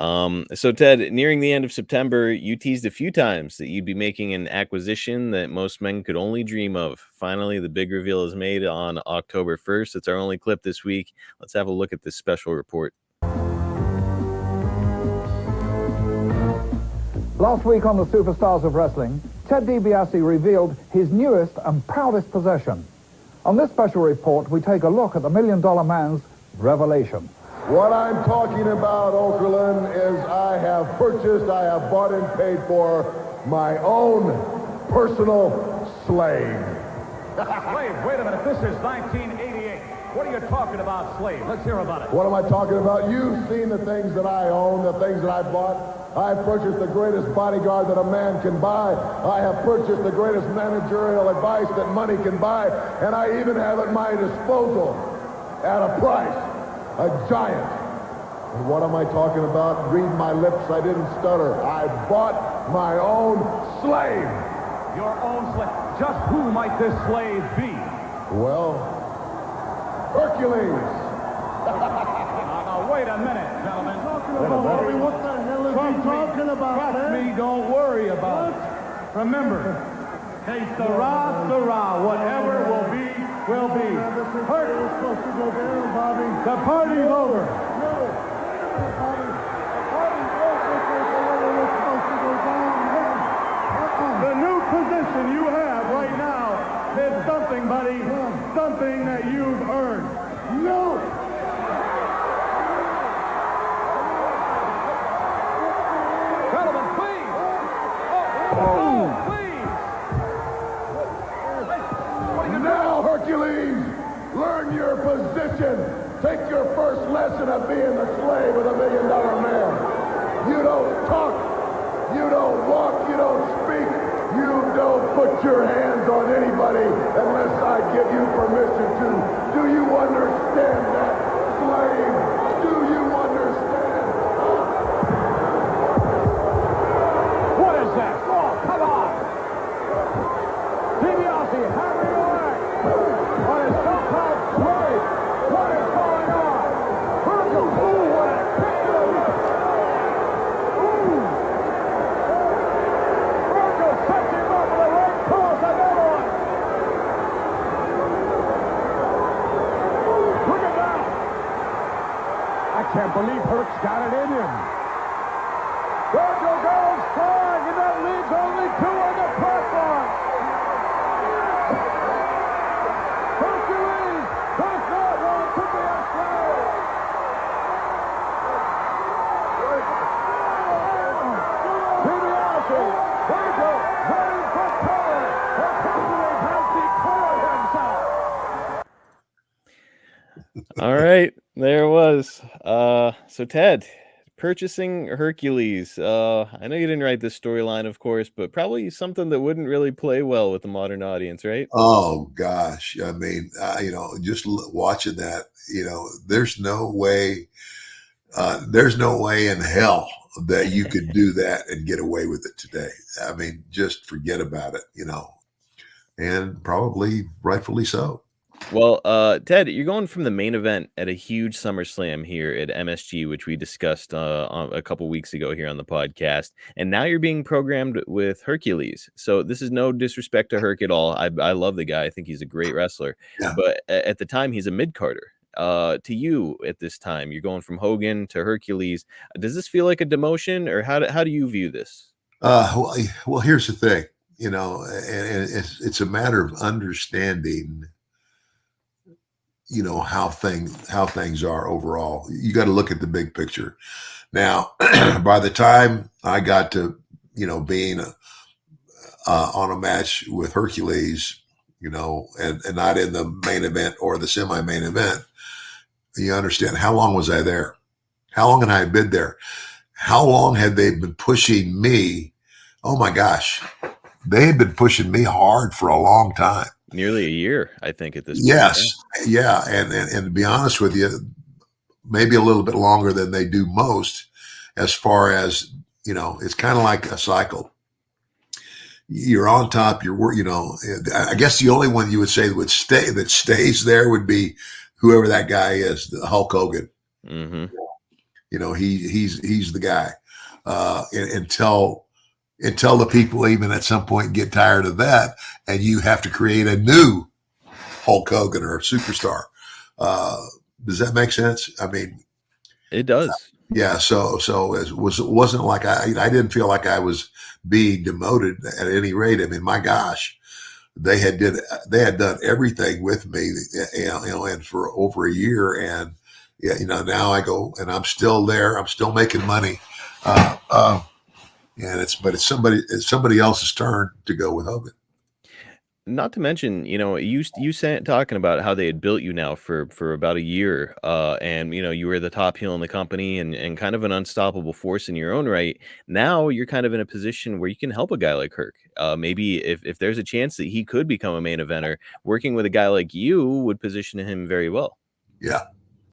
So Ted, nearing the end of September, you teased a few times that you'd be making an acquisition that most men could only dream of. Finally, the big reveal is made on October 1st. It's our only clip this week. Let's have a look at this special report. Last week on the Superstars of Wrestling, Ted DiBiase revealed his newest and proudest possession. On this special report, we take a look at the $1 Million Man's revelation. What I'm talking about, Okerlund, is I have bought and paid for my own personal slave. Slave, wait a minute, this is 1988. What are you talking about, slave? Let's hear about it. What am I talking about? You've seen the things that I own, the things that I bought. I've purchased the greatest bodyguard that a man can buy. I have purchased the greatest managerial advice that money can buy. And I even have at my disposal, at a price, a giant. And what am I talking about? Read my lips, I didn't stutter. I bought my own slave. Your own slave? Just who might this slave be? Well, Hercules. Now, wait a minute, gentlemen. Bobby, what the hell is he talking about, Trust man? me, don't worry about it. Remember, Sarah, whatever will be, will be. Hurt. We're supposed to go down, Bobby. The party's over. No. Bobby, the party's over. We're supposed to go down. The new position you have right now is something, buddy, something that you've earned. No. Gentlemen, please. Oh, please. Now, Hercules, learn your position. Take your first lesson of being the slave of the $1 Million Man. You don't talk, you don't walk, you don't speak, you don't put your hands on anybody unless I give you permission to. Do you understand that, slave? Do you understand? What is that? Oh, come on. DiBiase, have me away. On his so-called slave. What is going on? Virgil, ooh, what a kick to the lip. Ooh. Virgil sets him up with a right cross, another one. Look at that. I can't believe Herc's got it in him. Virgil goes flying, and that leaves only two on the platform. Hercules does not want to be a slave. DiBiase, Virgil, ready for power. Hercules has declared himself. All right, there it was. So Ted, purchasing Hercules. I know you didn't write this storyline, of course, but probably something that wouldn't really play well with the modern audience, right? Oh gosh, I mean, just watching that, there's no way in hell that you could do that and get away with it today. I mean, just forget about it, and probably rightfully so. Well, Ted, you're going from the main event at a huge SummerSlam here at MSG, which we discussed a couple weeks ago here on the podcast, and now you're being programmed with Hercules. So this is no disrespect to Herc at all. I love the guy. I think he's a great wrestler. Yeah. But at the time, he's a mid-carder. To you at this time, you're going from Hogan to Hercules. Does this feel like a demotion, or how do you view this? Well, here's the thing, and it's a matter of understanding how things are overall. You got to look at the big picture. Now, by the time I got to, being on a match with Hercules, and not in the main event or the semi-main event, you understand, how long was I there? How long had I been there? How long had they been pushing me? Oh my gosh, they had been pushing me hard for a long time. Nearly a year, I think, at this point. Yes. Yeah. And to be honest with you, maybe a little bit longer than they do most, as far as, it's kind of like a cycle. You're on top, I guess the only one you would say that stays there would be whoever that guy is, the Hulk Hogan. Mm-hmm. He's the guy. Until the people even at some point get tired of that, and you have to create a new Hulk Hogan or a superstar. Does that make sense? I mean, It does. yeah. So it wasn't like I didn't feel like I was being demoted at any rate. I mean, my gosh, they had done everything with me, and for over a year, and yeah, now I go and I'm still there. I'm still making money. And it's somebody else's turn to go with Hogan. Not to mention, you said talking about how they had built you now for about a year, and you were the top heel in the company and kind of an unstoppable force in your own right. Now you're kind of in a position where you can help a guy like Kirk. Maybe if there's a chance that he could become a main eventer, working with a guy like you would position him very well. Yeah.